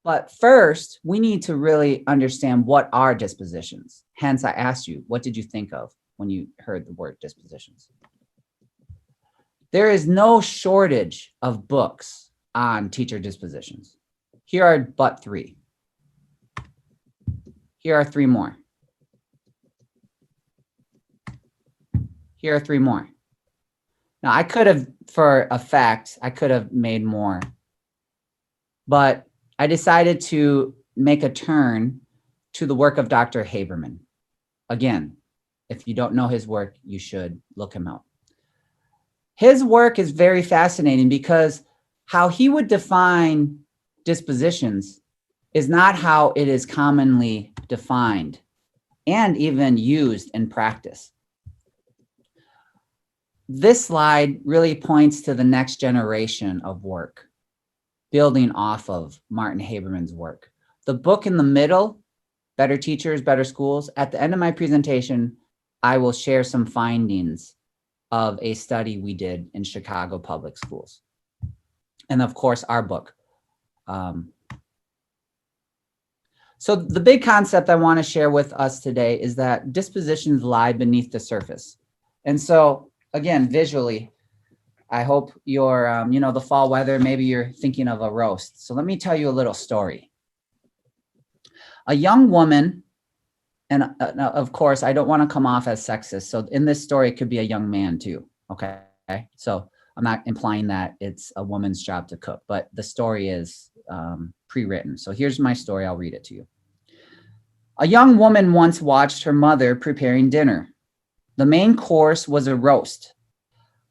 But first, we need to really understand what are dispositions. Hence, I asked you, what did you think of when you heard the word dispositions? There is no shortage of books on teacher dispositions. Here are but 3. Here are 3 more. Here are 3 more. Now, I could have, for a fact, I could have made more, but I decided to make a turn to the work of Dr. Haberman. Again, if you don't know his work, you should look him up. His work is very fascinating because how he would define dispositions is not how it is commonly defined and even used in practice. This slide really points to the next generation of work, building off of Martin Haberman's work. The book in the middle, Better Teachers, Better Schools. At the end of my presentation, I will share some findings of a study we did in Chicago public schools. And of course, our book. So the big concept I want to share with us today is that dispositions lie beneath the surface. And so again, visually, I hope you're, the fall weather, maybe you're thinking of a roast. So let me tell you a little story. A young woman, and of course, I don't want to come off as sexist. So in this story, it could be a young man too, okay? So I'm not implying that it's a woman's job to cook, but the story is pre-written. So here's my story, I'll read it to you. A young woman once watched her mother preparing dinner. The main course was a roast.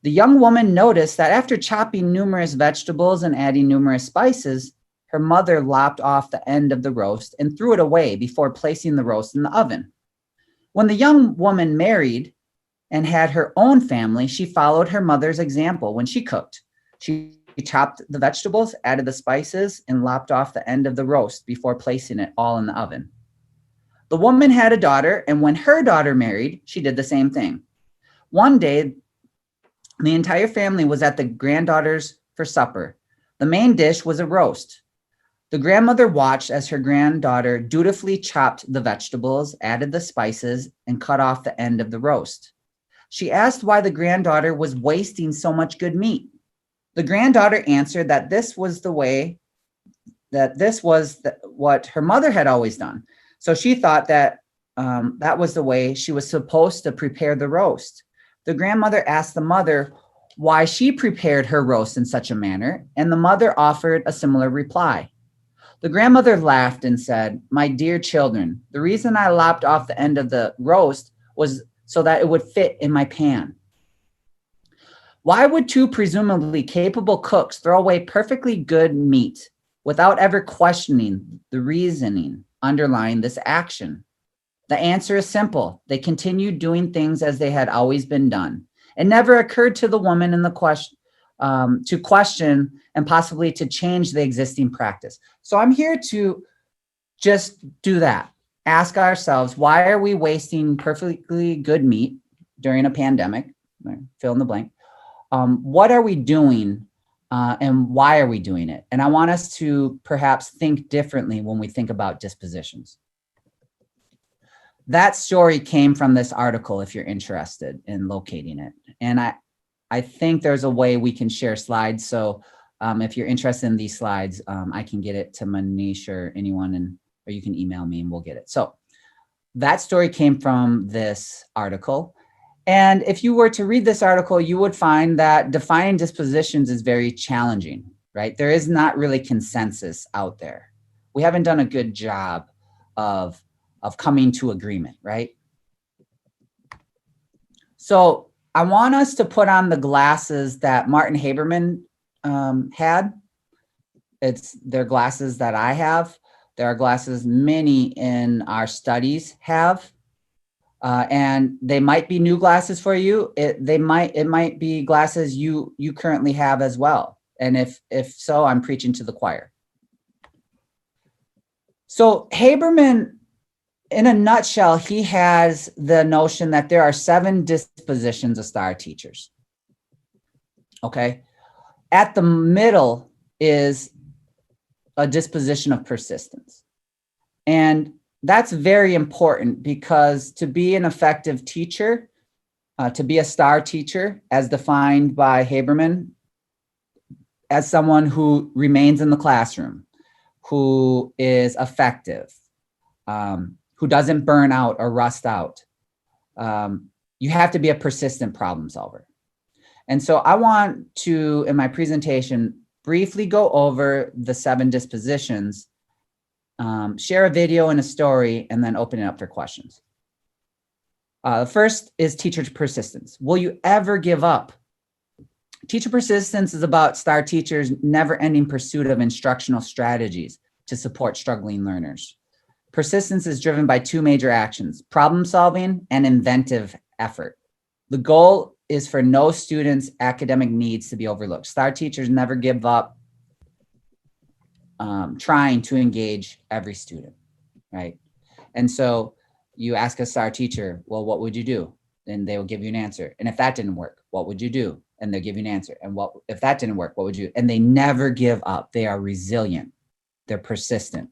The young woman noticed that after chopping numerous vegetables and adding numerous spices, her mother lopped off the end of the roast and threw it away before placing the roast in the oven. When the young woman married and had her own family, she followed her mother's example when she cooked. She chopped the vegetables, added the spices, and lopped off the end of the roast before placing it all in the oven. The woman had a daughter, and when her daughter married, she did the same thing. One day, the entire family was at the granddaughter's for supper. The main dish was a roast. The grandmother watched as her granddaughter dutifully chopped the vegetables, added the spices, and cut off the end of the roast. She asked why the granddaughter was wasting so much good meat. The granddaughter answered that this was what her mother had always done. So she thought that that was the way she was supposed to prepare the roast. The grandmother asked the mother why she prepared her roast in such a manner, and the mother offered a similar reply. The grandmother laughed and said, "My dear children, the reason I lopped off the end of the roast was so that it would fit in my pan." Why would 2 presumably capable cooks throw away perfectly good meat without ever questioning the reasoning underlying this action? The answer is simple. They continued doing things as they had always been done. It never occurred to the woman in the question to question and possibly to change the existing practice. So I'm here to just do that. Ask ourselves, why are we wasting perfectly good meat during a pandemic? Fill in the blank. What are we doing and why are we doing it? And I want us to perhaps think differently when we think about dispositions. That story came from this article, if you're interested in locating it. And I think there's a way we can share slides. So if you're interested in these slides, I can get it to Manish or anyone, or you can email me and we'll get it. So that story came from this article. And if you were to read this article, you would find that defining dispositions is very challenging, right? There is not really consensus out there. We haven't done a good job of coming to agreement, right? So I want us to put on the glasses that Martin Haberman had. They're glasses that I have. There are glasses many in our studies have. And they might be new glasses for you. It might be glasses you currently have as well. And if so, I'm preaching to the choir. So Haberman, in a nutshell, he has the notion that there are 7 dispositions of star teachers. Okay. At the middle is a disposition of persistence. And that's very important because to be an effective teacher, to be a STAR teacher, as defined by Haberman, as someone who remains in the classroom, who is effective, who doesn't burn out or rust out, you have to be a persistent problem solver. And so I want to, in my presentation, briefly go over the 7 dispositions, share a video and a story, and then open it up for questions. The first is teacher persistence. Will you ever give up? Teacher persistence is about STAR teachers' never-ending pursuit of instructional strategies to support struggling learners. Persistence is driven by 2 major actions: problem solving and inventive effort. The goal is for no student's academic needs to be overlooked. STAR teachers never give up trying to engage every student, right? And so you ask a STAR teacher, well, what would you do? And they will give you an answer. And if that didn't work, what would you do? And they'll give you an answer. And what if that didn't work, what would you do? And they never give up. They are resilient. They're persistent.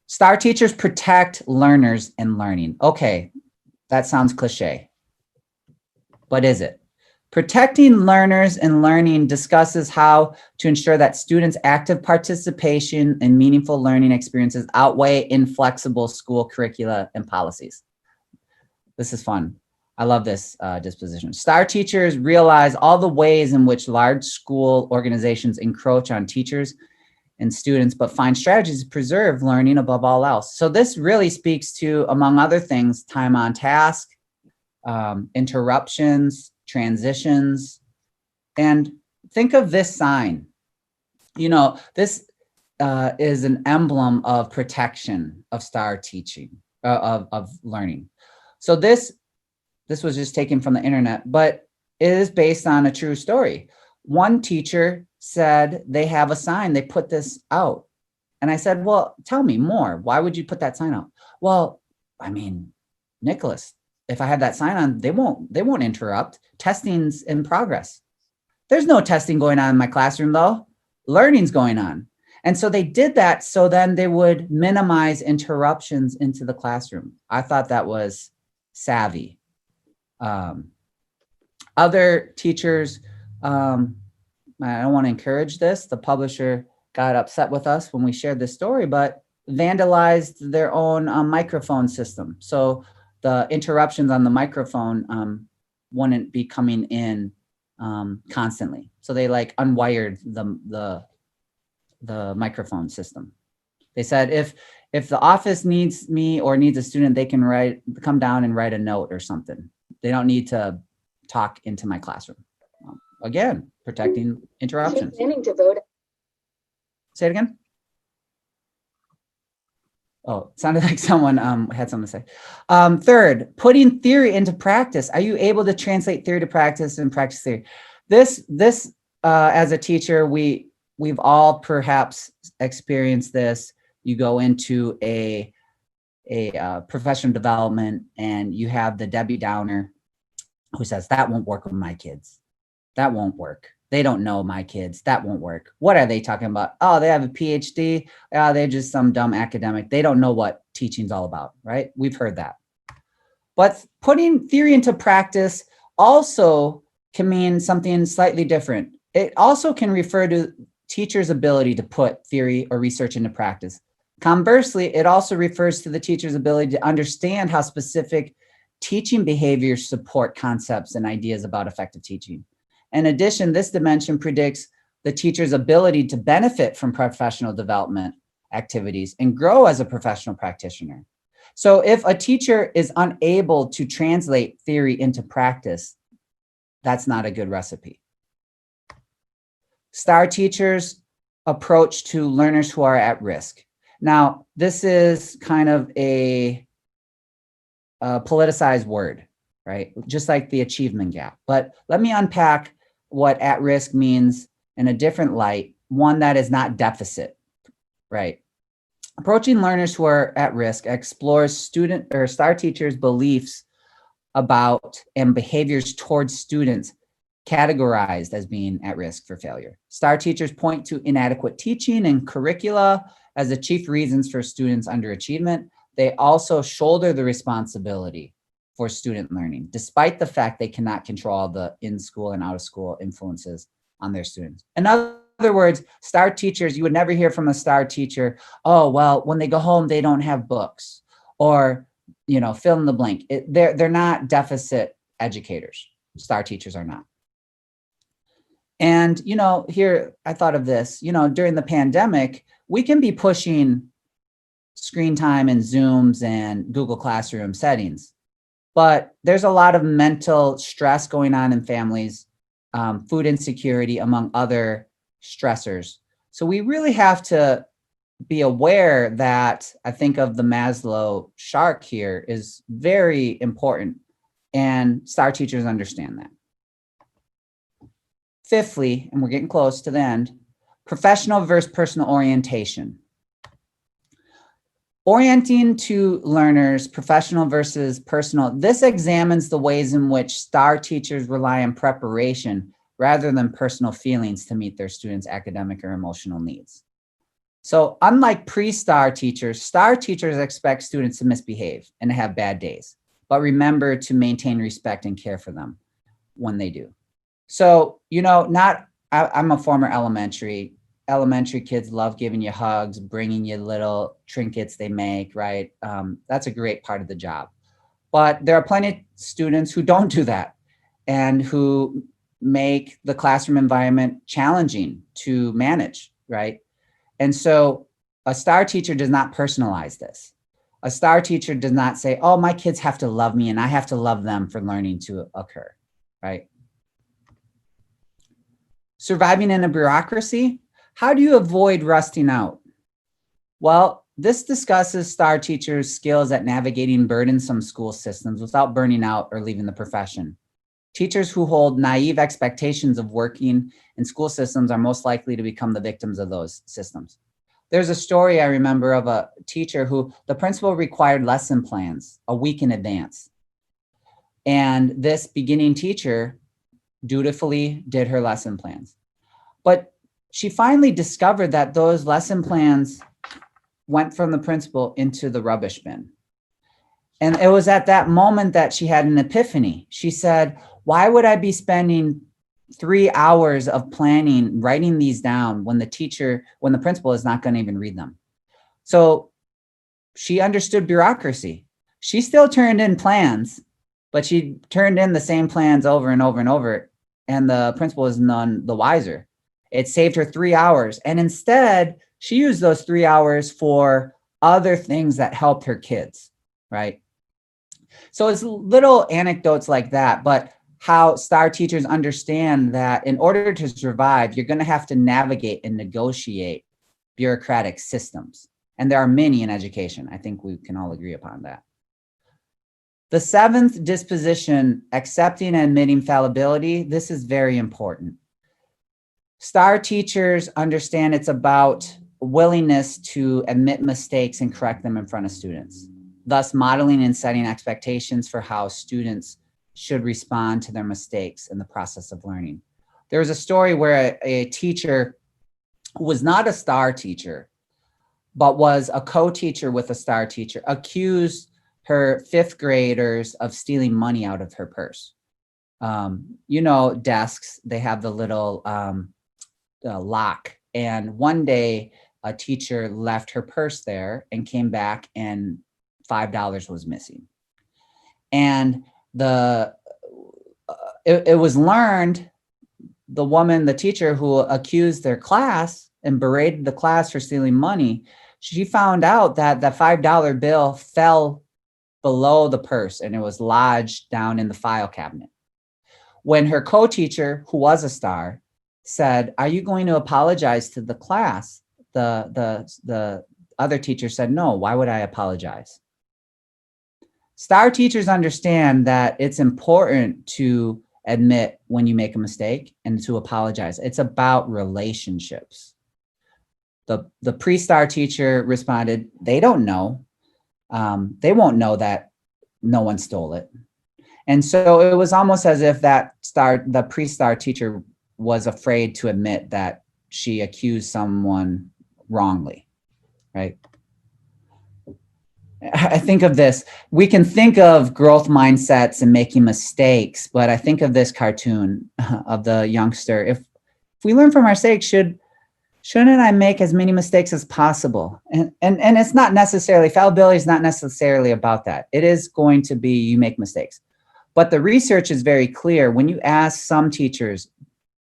STAR teachers protect learners and learning. Okay, that sounds cliche, but is it? Protecting learners and learning discusses how to ensure that students' active participation in meaningful learning experiences outweigh inflexible school curricula and policies. This is fun. I love this disposition. STAR teachers realize all the ways in which large school organizations encroach on teachers and students, but find strategies to preserve learning above all else. So this really speaks to, among other things, time on task, interruptions, transitions. And think of this sign. You know, this is an emblem of protection of STAR teaching, of learning. So this was just taken from the internet, but it is based on a true story. One teacher said they have a sign, they put this out. And I said, well, tell me more. Why would you put that sign out? Well, I mean, Nicholas, if I have that sign on, they won't interrupt. Testing's in progress. There's no testing going on in my classroom though. Learning's going on. And so they did that so then they would minimize interruptions into the classroom. I thought that was savvy. Other teachers, I don't want to encourage this. The publisher got upset with us when we shared this story, but vandalized their own microphone system. So the interruptions on the microphone wouldn't be coming in constantly. So they like unwired the microphone system. They said if the office needs me or needs a student, they can come down and write a note or something. They don't need to talk into my classroom. Again, protecting interruptions. Planning to vote. Say it again. Oh, it sounded like someone had something to say. Third, putting theory into practice. Are you able to translate theory to practice and practice theory? This as a teacher, we've all perhaps experienced this. You go into a professional development and you have the Debbie Downer who says, that won't work with my kids. That won't work. They don't know my kids. That won't work. What are they talking about? Oh, they have a PhD. They're just some dumb academic. They don't know what teaching's all about, right? We've heard that. But putting theory into practice also can mean something slightly different. It also can refer to teachers' ability to put theory or research into practice. Conversely, it also refers to the teacher's ability to understand how specific teaching behaviors support concepts and ideas about effective teaching. In addition, this dimension predicts the teacher's ability to benefit from professional development activities and grow as a professional practitioner. So if a teacher is unable to translate theory into practice, that's not a good recipe. STAR teachers approach to learners who are at risk. Now, this is kind of a politicized word, right? Just like the achievement gap. But let me unpack what at risk means in a different light, one that is not deficit, right? Approaching learners who are at risk explores student or STAR teachers' beliefs about and behaviors towards students categorized as being at risk for failure. STAR teachers point to inadequate teaching and curricula as the chief reasons for students' underachievement. They also shoulder the responsibility for student learning, despite the fact they cannot control all the in-school and out-of-school influences on their students. In other words, STAR teachers, you would never hear from a STAR teacher, oh, well, when they go home, they don't have books, or, you know, fill in the blank. They're not deficit educators. STAR teachers are not. And, you know, here I thought of this, you know, during the pandemic, we can be pushing screen time and Zooms and Google Classroom settings, but there's a lot of mental stress going on in families, food insecurity, among other stressors. So we really have to be aware that I think of the Maslow shark here is very important, and STAR teachers understand that. Fifthly, and we're getting close to the end, professional versus personal orientation. Orienting to learners, professional versus personal, this examines the ways in which STAR teachers rely on preparation rather than personal feelings to meet their students' academic or emotional needs. So unlike pre-STAR teachers, STAR teachers expect students to misbehave and to have bad days, but remember to maintain respect and care for them when they do. So, you know, I'm a former elementary kids love giving you hugs, bringing you little trinkets they make, right? That's a great part of the job. But there are plenty of students who don't do that and who make the classroom environment challenging to manage, right? And so a STAR teacher does not personalize this. A STAR teacher does not say, oh, my kids have to love me and I have to love them for learning to occur, right? Surviving in a bureaucracy. How do you avoid rusting out? Well, this discusses STAR teachers' skills at navigating burdensome school systems without burning out or leaving the profession. Teachers who hold naive expectations of working in school systems are most likely to become the victims of those systems. There's a story I remember of a teacher who the principal required lesson plans a week in advance. And this beginning teacher dutifully did her lesson plans. But she finally discovered that those lesson plans went from the principal into the rubbish bin. And it was at that moment that she had an epiphany. She said, why would I be spending 3 hours of planning, writing these down when the principal is not going to even read them? So she understood bureaucracy. She still turned in plans, but she turned in the same plans over and over and over, and the principal is none the wiser. It saved her 3 hours. And instead, she used those 3 hours for other things that helped her kids, right? So it's little anecdotes like that, but how STAR teachers understand that in order to survive, you're going to have to navigate and negotiate bureaucratic systems. And there are many in education. I think we can all agree upon that. The seventh disposition, accepting and admitting fallibility, this is very important. STAR teachers understand it's about willingness to admit mistakes and correct them in front of students, thus modeling and setting expectations for how students should respond to their mistakes in the process of learning. There was a story where a teacher who was not a STAR teacher, but was a co-teacher with a STAR teacher, accused her fifth graders of stealing money out of her purse. You know, desks, they have the little lock. And one day a teacher left her purse there and came back and $5 was missing. And it was learned, the teacher who accused their class and berated the class for stealing money, she found out that the $5 bill fell below the purse and it was lodged down in the file cabinet. When her co-teacher, who was a STAR, said, "Are you going to apologize to the class?" The other teacher said, "No, why would I apologize?" STAR teachers understand that it's important to admit when you make a mistake and to apologize. It's about relationships. The pre-STAR teacher responded, "They don't know. They won't know that no one stole it." And so it was almost as if the pre-star teacher was afraid to admit that she accused someone wrongly, right? I think of this, we can think of growth mindsets and making mistakes, but I think of this cartoon of the youngster. If we learn from our mistakes, shouldn't I make as many mistakes as possible? And it's not necessarily, fallibility is not necessarily about that. It is going to be, you make mistakes. But the research is very clear. When you ask some teachers,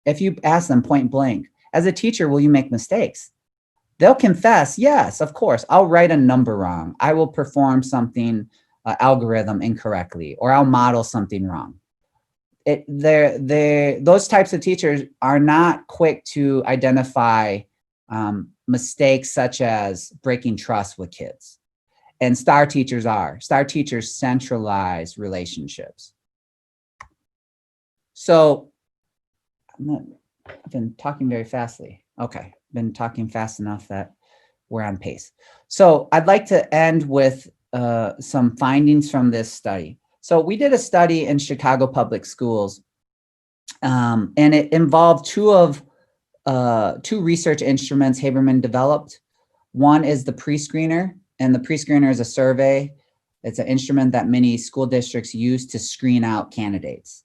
if you ask them point blank, as a teacher, will you make mistakes? They'll confess, yes, of course, I'll write a number wrong. I will perform something, algorithm incorrectly, or I'll model something wrong. Those types of teachers are not quick to identify mistakes such as breaking trust with kids. And STAR teachers are. STAR teachers centralize relationships. So I've been talking very fastly. Okay, been talking fast enough that we're on pace. So I'd like to end with some findings from this study. So we did a study in Chicago Public Schools, and it involved two research instruments Haberman developed. One is the pre-screener, and the pre-screener is a survey. It's an instrument that many school districts use to screen out candidates.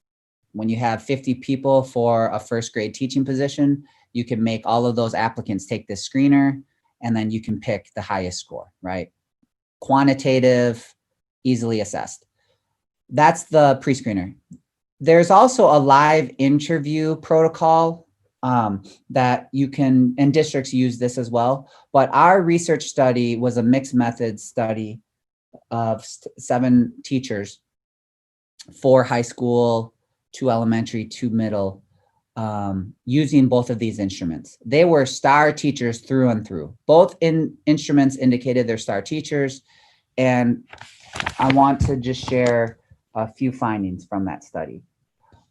When you have 50 people for a first grade teaching position, you can make all of those applicants take this screener, and then you can pick the highest score, right? Quantitative, easily assessed. That's the pre-screener. There's also a live interview protocol that you can, and districts use this as well. But our research study was a mixed method study of 7 teachers, 4 high school, 2 elementary, 2 middle, using both of these instruments. They were STAR teachers through and through. Both instruments indicated they're STAR teachers. And I want to just share a few findings from that study.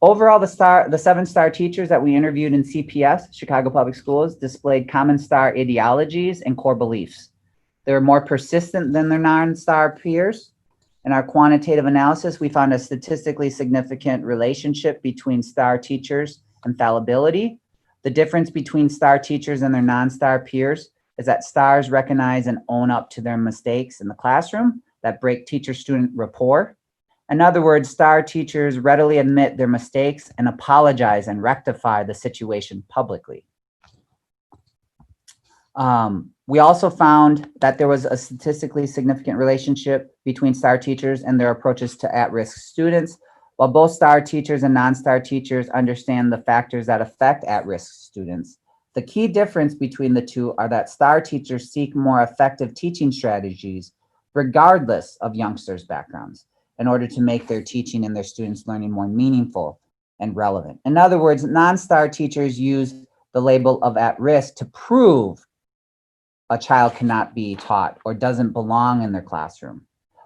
Overall, the 7 STAR teachers that we interviewed in CPS, Chicago Public Schools, displayed common STAR ideologies and core beliefs. They were more persistent than their non-STAR peers. In our quantitative analysis, we found a statistically significant relationship between STAR teachers and fallibility. The difference between STAR teachers and their non-STAR peers is that STARs recognize and own up to their mistakes in the classroom that break teacher-student rapport. In other words, STAR teachers readily admit their mistakes and apologize and rectify the situation publicly. We also found that there was a statistically significant relationship between STAR teachers and their approaches to at-risk students. While both STAR teachers and non-STAR teachers understand the factors that affect at-risk students, the key difference between the two are that STAR teachers seek more effective teaching strategies regardless of youngsters' backgrounds in order to make their teaching and their students' learning more meaningful and relevant. In other words, non-STAR teachers use the label of at-risk to prove a child cannot be taught or doesn't belong in their classroom,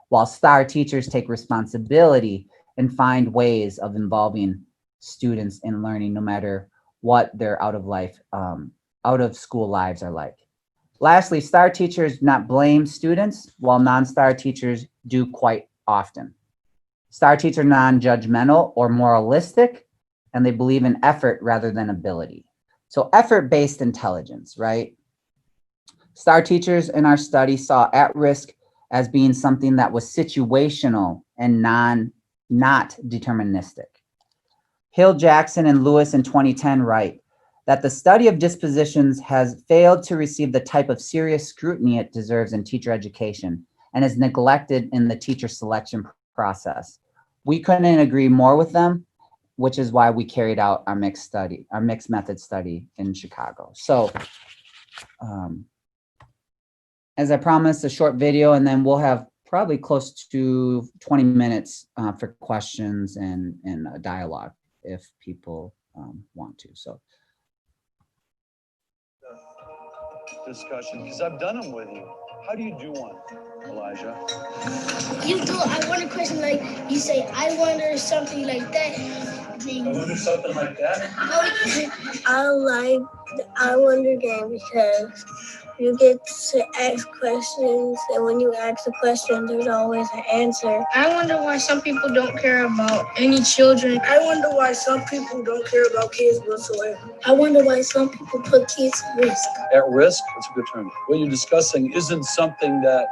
while STAR teachers take responsibility and find ways of involving students in learning no matter what their out of school lives are like. Lastly, STAR teachers do not blame students, while non-STAR teachers do quite often. STAR teachers are non-judgmental or moralistic, and they believe in effort rather than ability. So effort-based intelligence, right? STAR teachers in our study saw at-risk as being something that was situational and not deterministic. Hill, Jackson, and Lewis in 2010 write that the study of dispositions has failed to receive the type of serious scrutiny it deserves in teacher education and is neglected in the teacher selection process. We couldn't agree more with them, which is why we carried out our mixed method study in Chicago. So, as I promised, a short video, and then we'll have probably close to 20 minutes for questions and a dialogue if people want to. So, discussion, because I've done them with you. How do you do one, Elijah? You do. I want a question like you say. I wonder something like that. I wonder something like that. I like The I Wonder game because you get to ask questions, and when you ask a question, there's always an answer. I wonder why some people don't care about any children. I wonder why some people don't care about kids whatsoever. I wonder why some people put kids at risk. At risk? That's a good term. What you're discussing isn't something that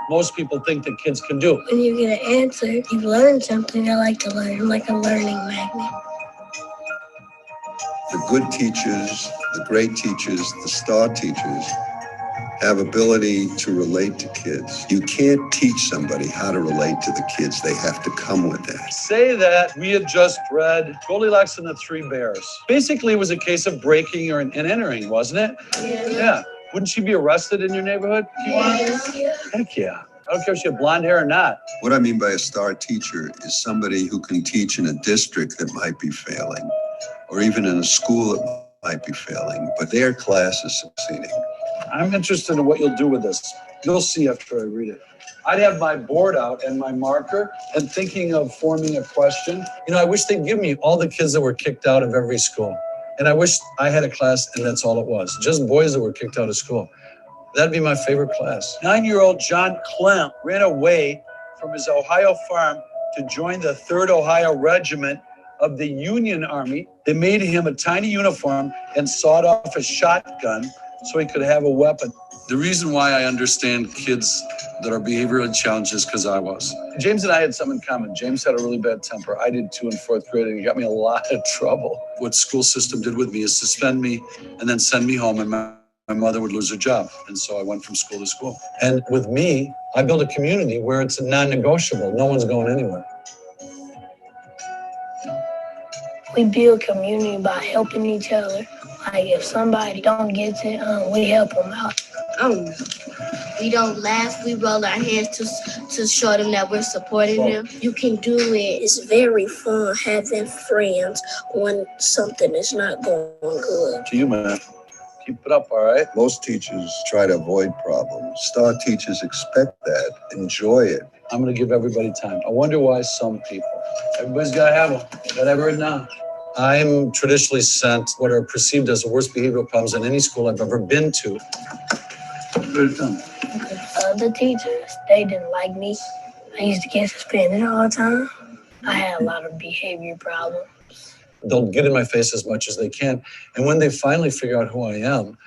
most people think that kids can do. When you get an answer, you've learned something. I like to learn. I'm like a learning magnet. The good teachers, the great teachers, the star teachers have ability to relate to kids. You can't teach somebody how to relate to the kids. They have to come with that. Say that we had just read Goldilocks and the Three Bears. Basically, it was a case of breaking and entering, wasn't it? Yeah. Wouldn't she be arrested in your neighborhood? Heck yeah. I don't care if she had blonde hair or not. What I mean by a star teacher is somebody who can teach in a district that might be failing, or even in a school that might be failing, but their class is succeeding. I'm interested in what you'll do with this. You'll see after I read it. I'd have my board out and my marker and thinking of forming a question. You know, I wish they'd give me all the kids that were kicked out of every school. And I wish I had a class and that's all it was. Just boys that were kicked out of school. That'd be my favorite class. 9-year-old John Clem ran away from his Ohio farm to join the 3rd Ohio Regiment of the Union Army. They made him a tiny uniform and sawed off a shotgun so he could have a weapon. The reason why I understand kids that are behaviorally challenged is because I was. James and I had something in common. James had a really bad temper. I did too in 4th grade, and he got me a lot of trouble. What school system did with me is suspend me and then send me home, and my mother would lose her job. And so I went from school to school. And with me, I built a community where it's non-negotiable. No one's going anywhere. We build community by helping each other. Like if somebody don't get it, we help them out. We don't laugh, we roll our hands to show them that we're supporting them. You can do it. It's very fun having friends when something is not going good. To you, man. Keep it up, all right? Most teachers try to avoid problems. Star teachers expect that, enjoy it. I'm going to give everybody time. I wonder why some people. Everybody's got to have them. Got to have it now. I'm traditionally sent what are perceived as the worst behavioral problems in any school I've ever been to. The teachers, they didn't like me. I used to get suspended all the time. I had a lot of behavior problems. They'll get in my face as much as they can. And when they finally figure out who I am,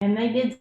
And they did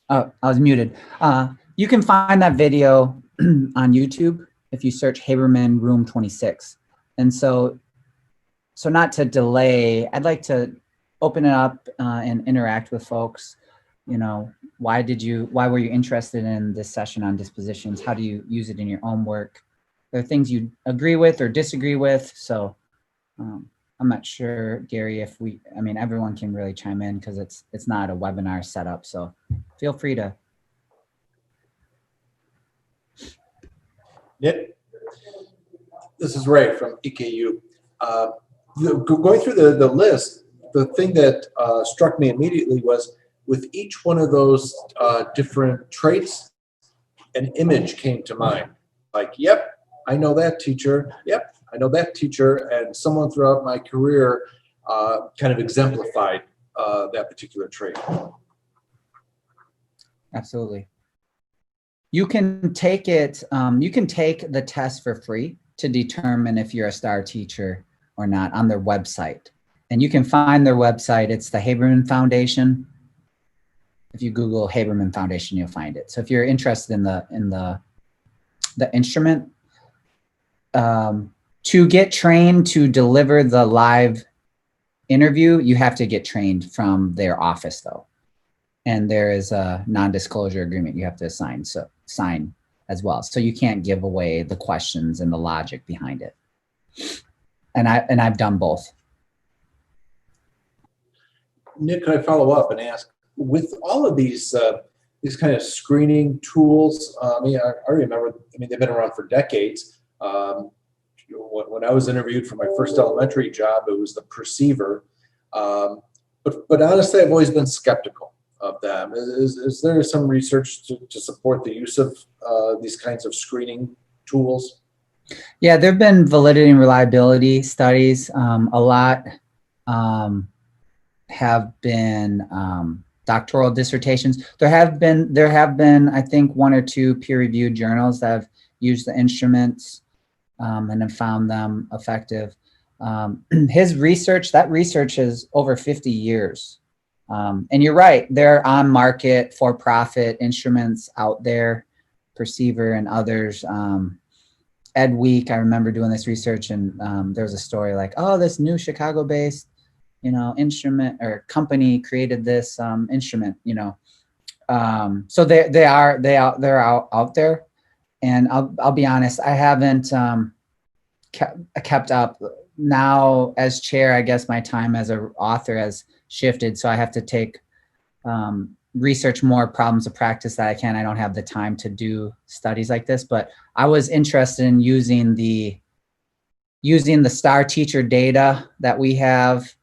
Oh, I was muted. You can find that video on YouTube if you search Haberman Room 26. And so not to delay, I'd like to open it up and interact with folks. You know, why were you interested in this session on dispositions? How do you use it in your own work? There are things you agree with or disagree with. So I'm not sure, Gary, everyone can really chime in because it's not a webinar setup. So feel free to. Nick, this is Ray from EKU. Going through the list, the thing that struck me immediately was with each one of those different traits, an image came to mind. Like, yep, I know that teacher. Yep, I know that teacher. And someone throughout my career kind of exemplified that particular trait. Absolutely. You can take it, you can take the test for free to determine if you're a STAR teacher or not on their website. And you can find their website. It's the Haberman Foundation. If you Google Haberman Foundation, you'll find it. So if you're interested in the instrument, to get trained to deliver the live interview, you have to get trained from their office though. And there is a non-disclosure agreement you have to sign as well. So you can't give away the questions and the logic behind it. And I've done both. Nick, could I follow up and ask, with all of these kind of screening tools, I remember, they've been around for decades. When I was interviewed for my first elementary job, it was the perceiver. But honestly, I've always been skeptical of them. Is there some research to support the use of these kinds of screening tools? Yeah, there have been validity and reliability studies. A lot have been doctoral dissertations. There have been, I think, 1 or 2 peer-reviewed journals that have used the instruments and have found them effective. His research, that research is over 50 years. And you're right, there are on-market, for-profit instruments out there, Perceiver and others. Ed Week, I remember doing this research, and there was a story like, oh, this new Chicago-based, instrument or company created this instrument, so they're out there. And I'll be honest, I haven't kept up. Now as chair, I guess my time as an author has shifted, so I have to take research more problems of practice that I can. I don't have the time to do studies like this, but I was interested in using the STAR teacher data that we have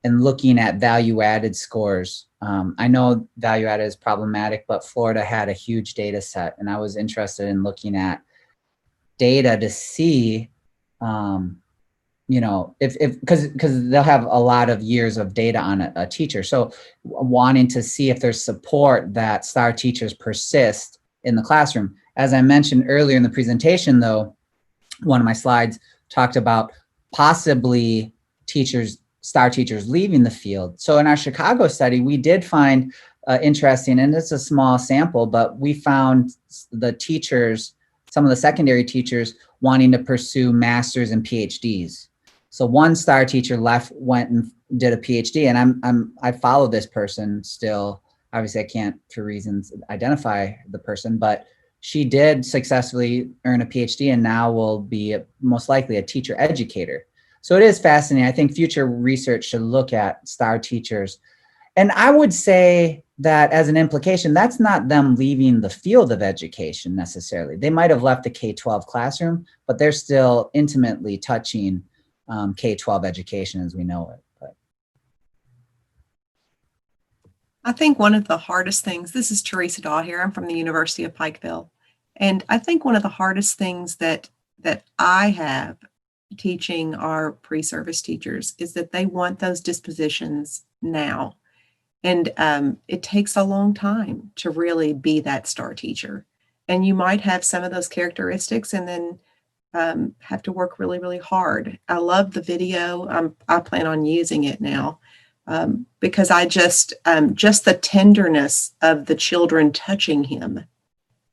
and looking at value-added scores. I know value-added is problematic, but Florida had a huge data set, and I was interested in looking at data to see, because they'll have a lot of years of data on a teacher. So wanting to see if there's support that STAR teachers persist in the classroom. As I mentioned earlier in the presentation, though, one of my slides talked about possibly STAR teachers leaving the field. So in our Chicago study, we did find interesting, and it's a small sample, but we found the teachers, some of the secondary teachers, wanting to pursue masters and PhDs. So one STAR teacher went and did a PhD, and I follow this person still. Obviously, I can't, for reasons, identify the person, but she did successfully earn a PhD and now will be most likely a teacher educator. So it is fascinating. I think future research should look at STAR teachers. And I would say that as an implication, that's not them leaving the field of education necessarily. They might have left the K-12 classroom, but they're still intimately touching K-12 education as we know it. But I think one of the hardest things, this is Teresa Daw here, I'm from the University of Pikeville. And I think one of the hardest things that I have teaching our pre-service teachers is that they want those dispositions now. And it takes a long time to really be that STAR teacher. And you might have some of those characteristics and then have to work really, really hard. I love the video. I plan on using it now. because I just the tenderness of the children touching him,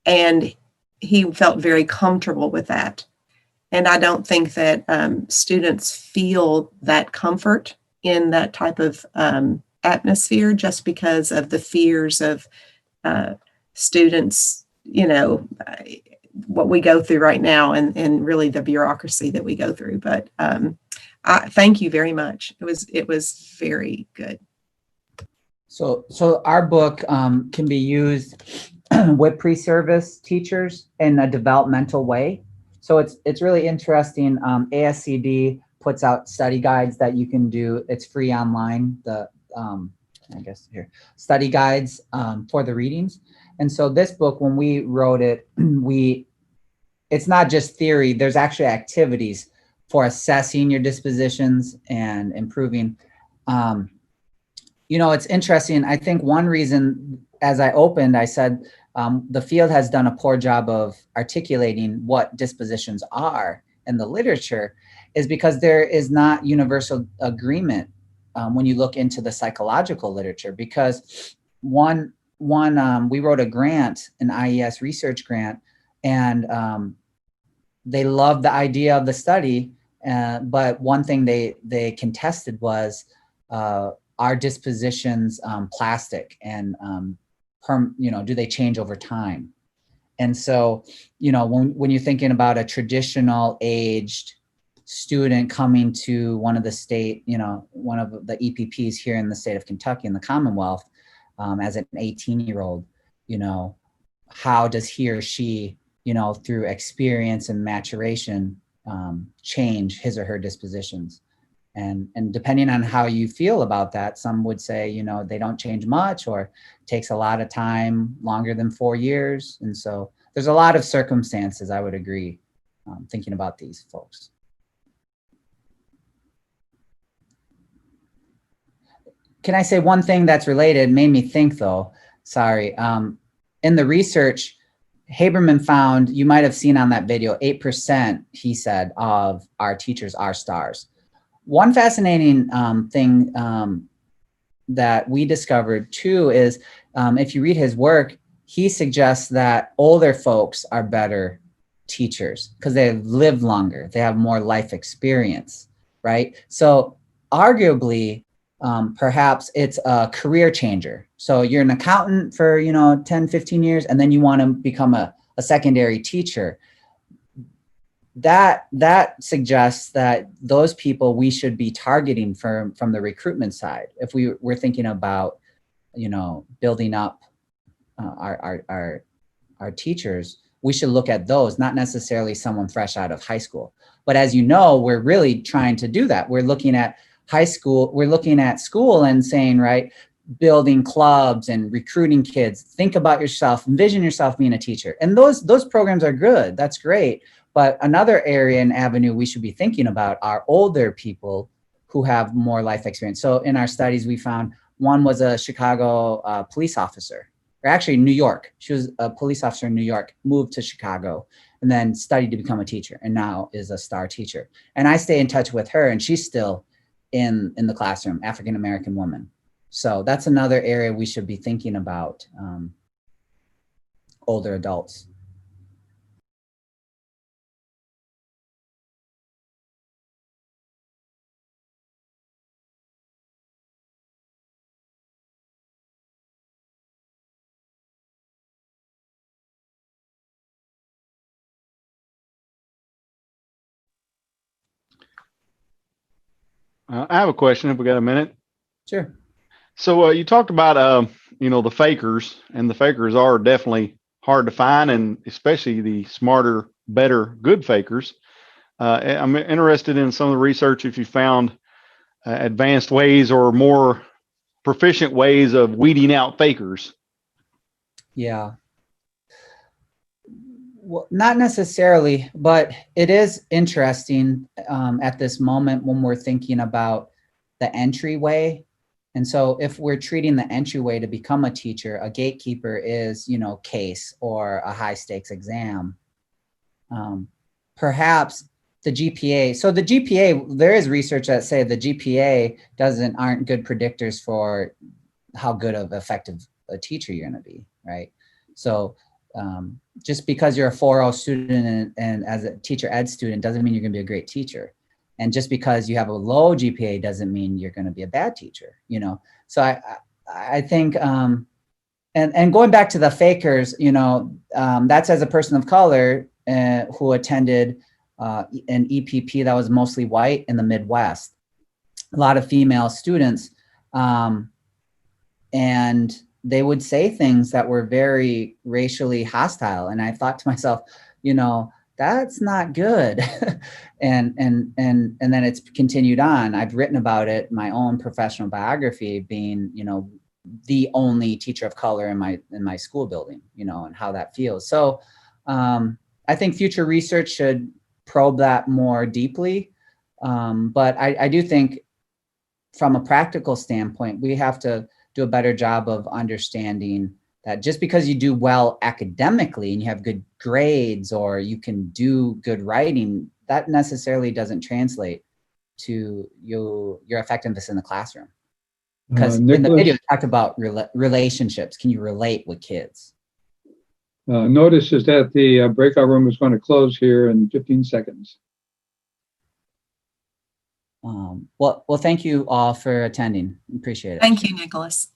and he felt very comfortable with that. And I don't think that students feel that comfort in that type of atmosphere just because of the fears of students, what we go through right now, and really the bureaucracy that we go through. But thank you very much. It was very good. So our book can be used with pre-service teachers in a developmental way. So it's really interesting. ASCD puts out study guides that you can do. It's free online. Study guides for the readings. And so this book, when we wrote it, it's not just theory. There's actually activities for assessing your dispositions and improving. It's interesting. I think one reason, as I opened, I said the field has done a poor job of articulating what dispositions are in the literature, is because there is not universal agreement when you look into the psychological literature. Because we wrote a grant, an IES research grant, and they loved the idea of the study, but one thing they contested was, are dispositions plastic, and do they change over time? And so, when you're thinking about a traditional aged student coming to one of the EPPs here in the state of Kentucky, in the Commonwealth, as an 18-year-old, how does he or she, through experience and maturation, change his or her dispositions? And depending on how you feel about that, some would say, they don't change much, or takes a lot of time, longer than 4 years. And so there's a lot of circumstances, I would agree, thinking about these folks. Can I say one thing that's related, made me think though, sorry. In the research, Haberman found, you might have seen on that video, 8%, he said, of our teachers are stars. One fascinating thing that we discovered too is, if you read his work, he suggests that older folks are better teachers because they've lived longer, they have more life experience, right? So arguably, perhaps it's a career changer. So you're an accountant for 10, 15 years, and then you want to become a secondary teacher. That suggests that those people we should be targeting from the recruitment side. If we're thinking about building up our teachers, we should look at those, not necessarily someone fresh out of high school. But as you know, we're really trying to do that. We're looking at high school, we're looking at school and saying, right, building clubs and recruiting kids. Think about yourself, envision yourself being a teacher. And those programs are good, that's great. But another area and avenue we should be thinking about are older people who have more life experience. So in our studies, we found one was a Chicago police officer, or actually New York. She was a police officer in New York, moved to Chicago, and then studied to become a teacher, and now is a star teacher. And I stay in touch with her, and she's still in the classroom, African-American woman. So that's another area we should be thinking about, older adults. I have a question if we got a minute. Sure. So you talked about, the fakers, and the fakers are definitely hard to find, and especially the smarter, better, good fakers. I'm interested in some of the research if you found advanced ways or more proficient ways of weeding out fakers. Yeah. Well, not necessarily, but it is interesting at this moment when we're thinking about the entryway. And so if we're treating the entryway to become a teacher, a gatekeeper is, case or a high stakes exam. Perhaps the GPA. So the GPA, there is research that say the GPA aren't good predictors for how good of effective a teacher you're going to be, right? So just because you're a 4.0 student and as a teacher ed student doesn't mean you're going to be a great teacher. And just because you have a low GPA doesn't mean you're going to be a bad teacher, you know? So I think, and going back to the fakers, you know, that's as a person of color who attended an EPP that was mostly white in the Midwest, a lot of female students, and they would say things that were very racially hostile. And I thought to myself, you know, that's not good. and then it's continued on. I've written about it, my own professional biography, being, you know, the only teacher of color in my school building, you know, and how that feels. So I think future research should probe that more deeply. But I do think from a practical standpoint, we have to do a better job of understanding that just because you do well academically and you have good grades or you can do good writing, that necessarily doesn't translate to your effectiveness in the classroom. Because in the video, you talked about relationships. Can you relate with kids? Notice is that the breakout room is going to close here in 15 seconds. Well, thank you all for attending. Appreciate it. Thank you, Nicholas.